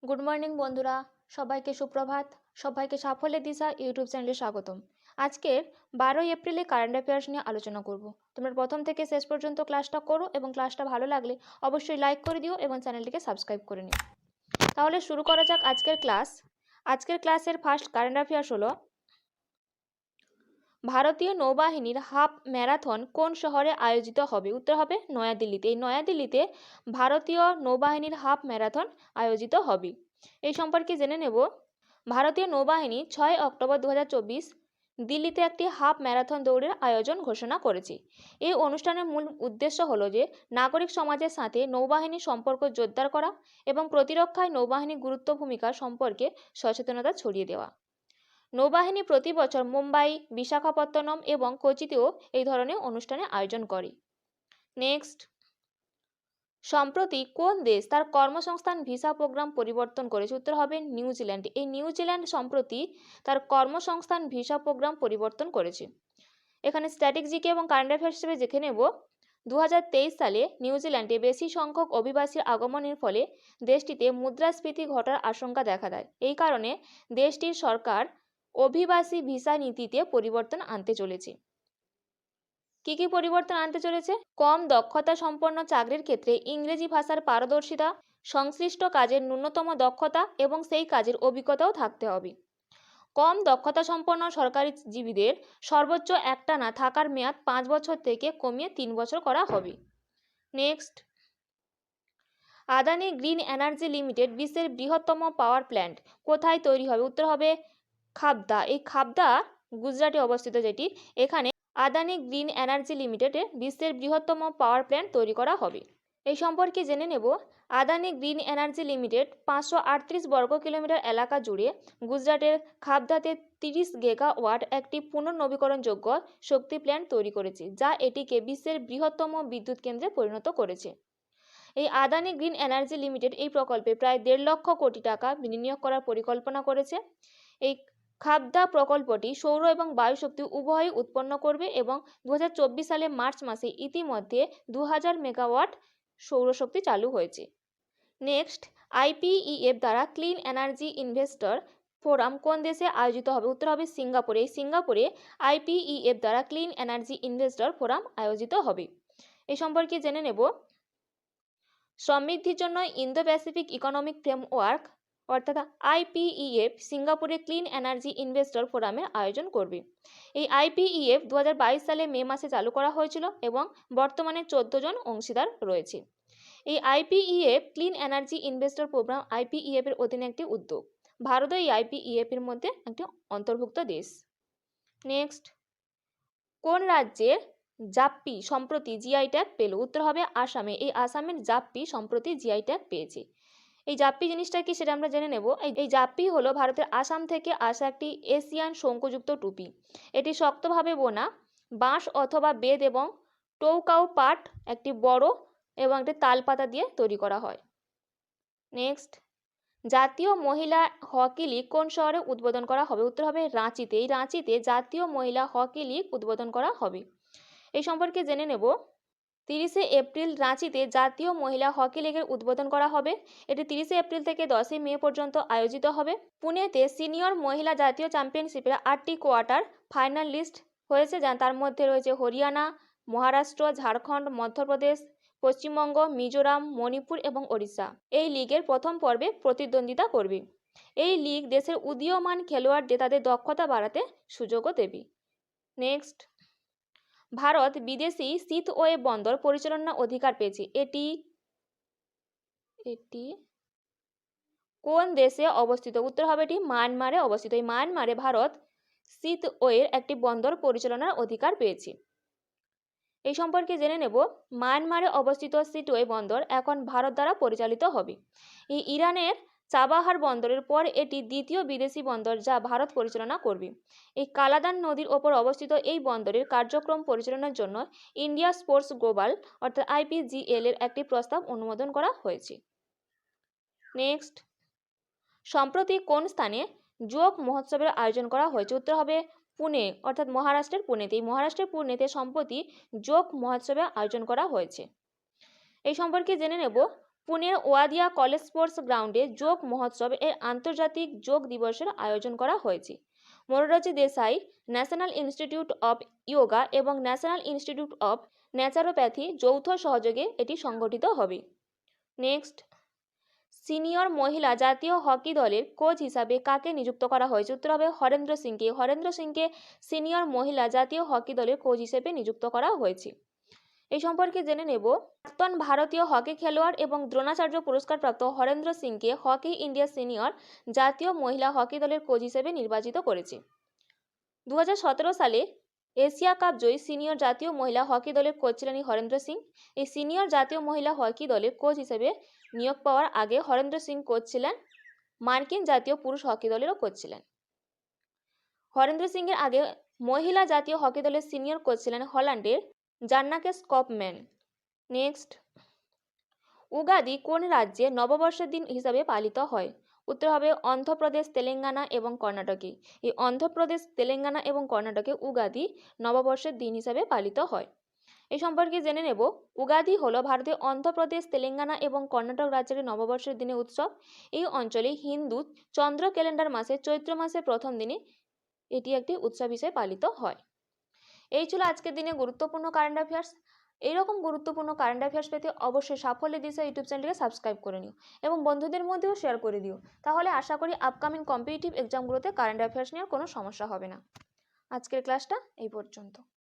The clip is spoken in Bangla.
গুড মর্নিং বন্ধুরা, সবাইকে সুপ্রভাত। সবাইকে সাফল্যের দিশা ইউটিউব চ্যানেলে স্বাগতম। আজকের 12 এপ্রিলে কারেন্ট অ্যাফেয়ার্স নিয়ে আলোচনা করব। তোমরা প্রথম থেকে শেষ পর্যন্ত ক্লাসটা করো এবং ক্লাসটা ভালো লাগলে অবশ্যই লাইক করে দিও এবং চ্যানেলটিকে সাবস্ক্রাইব করে নিও। তাহলে শুরু করা যাক আজকের ক্লাস। আজকের ক্লাসের ফার্স্ট কারেন্ট অ্যাফেয়ার্স হলো, ভারতীয় নৌবাহিনীর হাফ ম্যারাথন কোন শহরে আয়োজিত হবে? উত্তর হবে নয়াদিল্লিতে। এই নয়াদিল্লিতে ভারতীয় নৌবাহিনীর হাফ ম্যারাথন আয়োজিত হবে। এই সম্পর্কে জেনে নেব। ভারতীয় নৌবাহিনী 6 অক্টোবর 2024 দিল্লিতে একটি হাফ ম্যারাথন দৌড়ের আয়োজন ঘোষণা করেছে। এই অনুষ্ঠানের মূল উদ্দেশ্য হলো যে নাগরিক সমাজের সাথে নৌবাহিনীর সম্পর্ক জোরদার করা এবং প্রতিরক্ষায় নৌবাহিনীর গুরুত্ব ভূমিকা সম্পর্কে সচেতনতা ছড়িয়ে দেওয়া। নৌবাহিনী প্রতি বছর মুম্বাই, বিশাখাপত্তনম এবং কোচিতেও এই ধরনের অনুষ্ঠানের আয়োজন করে। নেক্সট, সম্প্রতি কোন দেশ তার কর্মসংস্থান ভিসা প্রোগ্রাম পরিবর্তন করেছে? উত্তর হবে নিউজিল্যান্ড। এই নিউজিল্যান্ড সম্প্রতি তার কর্মসংস্থান ভিসা প্রোগ্রাম পরিবর্তন করেছে। এখানে স্ট্র্যাটেজিকে এবং কারেন্ট অ্যাফেয়ার্স হিসেবে দেখে নেব। 2023 সালে নিউজিল্যান্ডে বেশি সংখ্যক অভিবাসীর আগমনের ফলে দেশটিতে মুদ্রাস্ফীতি ঘটার আশঙ্কা দেখা দেয়। এই কারণে দেশটির সরকার অভিবাসী ভিসা নীতিতে পরিবর্তন আনতে চলেছে। কি কি পরিবর্তন আনতে চলেছে? কম দক্ষতা সম্পন্ন চাকরির ক্ষেত্রে ইংরেজি ভাষার পারদর্শিতা, সংশ্লিষ্ট কাজের ন্যূনতম দক্ষতা এবং সেই কাজের অভিজ্ঞতাও থাকতে হবে। কম দক্ষতা সম্পন্ন সরকারি জীবীদের সর্বোচ্চ একটানা থাকার মেয়াদ 5 বছর থেকে কমিয়ে 3 বছর করা হবে। Next, Adani green energy limited বিশ্বের বৃহত্তম পাওয়ার প্ল্যান্ট কোথায় তৈরি হবে? উত্তর হবে খাবদা। এই খাবদা গুজরাটে অবস্থিত, যেটি এখানে আদানি গ্রিন এনার্জি লিমিটেডে বিশ্বের বৃহত্তম পাওয়ার প্ল্যান্ট তৈরি করা হবে। এই সম্পর্কে জেনে নেব। আদানি গ্রিন এনার্জি লিমিটেড 538 বর্গ কিলোমিটার এলাকা জুড়ে গুজরাটের খাবদাতে 30 গিগাওয়াট একটি পুনর্নবীকরণযোগ্য শক্তি প্ল্যান্ট তৈরি করেছে, যা এটিকে বিশ্বের বৃহত্তম বিদ্যুৎ কেন্দ্রে পরিণত করেছে। এই আদানি গ্রিন এনার্জি লিমিটেড এই প্রকল্পে প্রায় 1.5 লক্ষ কোটি টাকা বিনিয়োগ করার পরিকল্পনা করেছে। এই খাবদা প্রকল্পটি সৌর এবং বায়ু শক্তি উভয়ই উৎপন্ন করবে এবং 2024 সালে মার্চ মাসে ইতিমধ্যে 2000 মেগাওয়াট সৌরশক্তি চালু হয়েছে। নেক্সট, IPEF দ্বারা ক্লিন এনার্জি ইনভেস্টর ফোরাম কোন দেশে আয়োজিত হবে? উত্তর হবে সিঙ্গাপুরে। এই সিঙ্গাপুরে IPEF দ্বারা ক্লিন এনার্জি ইনভেস্টর ফোরাম আয়োজিত হবে। এই সম্পর্কে জেনে নেব। সমৃদ্ধির জন্য ইন্দো প্যাসিফিক ইকোনমিক ফ্রেমওয়ার্ক অর্থাৎ IPEF সিঙ্গাপুরে ক্লিন এনার্জি ইনভেস্টর ফোরামের আয়োজন করবে। এই IPEF 2022 সালে মে মাসে চালু করা হয়েছিল এবং বর্তমানে 14 জন অংশীদার রয়েছে। এই IPEF clean energy investor program IPEF এর অধীনে একটি উদ্যোগ। ভারতও এই IPEF এর মধ্যে একটি অন্তর্ভুক্ত দেশ। নেক্সট, কোন রাজ্যের জাপ্পি সম্প্রতি জিআই ট্যাগ পেল? উত্তর হবে আসামে। এই আসামের জাপ্পি সম্প্রতি জিআই ট্যাগ পেয়েছে। এই জাপ্পি জিনিসটা কি সেটা আমরা জেনে নেব। এই জাপ্পি হলো ভারতের আসাম থেকে আসা একটি এশিয়ান শঙ্কুযুক্ত টুপি। এটি শক্তভাবে বোনা বাঁশ অথবা বেত এবং টৌকাউ পাট একটি বড় এবং একটি তালপাতা দিয়ে তৈরি করা হয়। নেক্সট, জাতীয় মহিলা হকি লীগ কোন শহরে উদ্বোধন করা হবে? উত্তর হবে রাঁচিতে। এই রাঁচিতে জাতীয় মহিলা হকি লীগ উদ্বোধন করা হবে। এই সম্পর্কে জেনে নেব। 30 এপ্রিল রাঁচিতে জাতীয় মহিলা হকি লীগের উদ্বোধন করা হবে। এটি 30 এপ্রিল থেকে 10 মে পর্যন্ত আয়োজিত হবে। পুনেতে সিনিয়র মহিলা জাতীয় চ্যাম্পিয়নশিপের 8টি কোয়ার্টার ফাইনাল লিস্ট হয়েছে, যা তার মধ্যে রয়েছে হরিয়ানা, মহারাষ্ট্র, ঝাড়খণ্ড, মধ্যপ্রদেশ, পশ্চিমবঙ্গ, মিজোরাম, মণিপুর এবং ওড়িশা। এই লিগের প্রথম পর্বে প্রতিদ্বন্দ্বিতা করবে। এই লিগ দেশের উদীয়মান খেলোয়াড়দের তাদের দক্ষতা বাড়াতে সুযোগও দেবে। নেক্সট, ভারত বিদেশি সিথওয়ে বন্দর পরিচালনা অধিকার পেয়েছে। এটি কোন দেশে অবস্থিত? উত্তর হবে এটি মায়ানমারে অবস্থিত। এই মায়ানমারে ভারত সিথওয়ের একটি বন্দর পরিচালনার অধিকার পেয়েছে। এই সম্পর্কে জেনে নেব। মায়ানমারে অবস্থিত সিথওয়ে বন্দর এখন ভারত দ্বারা পরিচালিত হবে। এই ইরানের চাবাহার বন্দরের পর এটি দ্বিতীয় বিদেশি বন্দর যা ভারত পরিচালনা করবে। এই কালাদান নদীর ওপর অবস্থিত এই বন্দরের কার্যক্রম পরিচালনার জন্য ইন্ডিয়া স্পোর্টস গ্লোবাল অর্থাৎ IPGL এর একটি প্রস্তাব অনুমোদন করা হয়েছে। নেক্সট, সম্প্রতি কোন স্থানে যোগ মহোৎসবের আয়োজন করা হয়েছে? উত্তর হবে পুনে অর্থাৎ মহারাষ্ট্রের পুনেতে। এই মহারাষ্ট্রের পুনেতে সম্প্রতি যোগ মহোৎসবের আয়োজন করা হয়েছে। এই সম্পর্কে জেনে নেব। পুনের ওয়াদিয়া কলেজ স্পোর্টস গ্রাউন্ডে যোগ মহোৎসব এর আন্তর্জাতিক যোগ দিবসের আয়োজন করা হয়েছে। Morarji Desai national institute of yoga এবং ন্যাশনাল ইনস্টিটিউট অব ন্যাচারোপ্যাথি যৌথ সহযোগে এটি সংগঠিত হবে। নেক্সট, সিনিয়র মহিলা জাতীয় হকি দলের কোচ হিসাবে কাকে নিযুক্ত করা হয়েছে? উত্তর হবে হরেন্দ্র সিংকে। হরেন্দ্র সিংকে সিনিয়র মহিলা জাতীয় হকি দলের কোচ হিসেবে নিযুক্ত করা হয়েছে। এই সম্পর্কে জেনে নেব। প্রাক্তন ভারতীয় হকি খেলোয়াড় এবং দ্রোণাচার্য পুরস্কারপ্রাপ্ত হরেন্দ্র সিংকে হকি ইন্ডিয়া সিনিয়র জাতীয় মহিলা হকি দলের কোচ হিসেবে নির্বাচিত করেছে। 2017 সালে এশিয়া কাপ জয়ী সিনিয়র জাতীয় মহিলা হকি দলের কোচ ছিলেন হরেন্দ্র সিং। এই সিনিয়র জাতীয় মহিলা হকি দলের কোচ হিসেবে নিয়োগ পাওয়ার আগে হরেন্দ্র সিং কোচ ছিলেন মার্কিন জাতীয় পুরুষ হকি দলেরও কোচ ছিলেন। হরেন্দ্র সিং এর আগে মহিলা জাতীয় হকি দলের সিনিয়র কোচ ছিলেন হল্যান্ডের জান্নাকে স্কপম্যান। নেক্সট, উগাদি কোন রাজ্যে নববর্ষের দিন হিসাবে পালিত হয়? উত্তর হবে অন্ধ্রপ্রদেশ, তেলেঙ্গানা এবং কর্ণাটকে। এই অন্ধ্রপ্রদেশ, তেলেঙ্গানা এবং কর্ণাটকে উগাদি নববর্ষের দিন হিসাবে পালিত হয়। এই সম্পর্কে জেনে নেব। উগাদি হলো ভারতের অন্ধ্রপ্রদেশ, তেলেঙ্গানা এবং কর্ণাটক রাজ্যের নববর্ষের দিনে উৎসব। এই অঞ্চলে হিন্দু চন্দ্র ক্যালেন্ডার মাসে চৈত্র মাসের প্রথম দিনে এটি একটি উৎসব হিসেবে পালিত হয়। এই ছিল আজকের দিনে গুরুত্বপূর্ণ কারেন্ট অ্যাফেয়ার্স। এইরকম গুরুত্বপূর্ণ কারেন্ট অ্যাফেয়ার্স পেতে অবশ্যই সাফল্যের দিশা ইউটিউব চ্যানেলটিকে সাবস্ক্রাইব করে নিও এবং বন্ধুদের মধ্যেও শেয়ার করে দিও। তাহলে আশা করি আপকামিং কম্পিটিটিভ এক্সামগুলোতে কারেন্ট অ্যাফেয়ার্স নিয়ে কোনো সমস্যা হবে না। আজকের ক্লাসটা এই পর্যন্ত।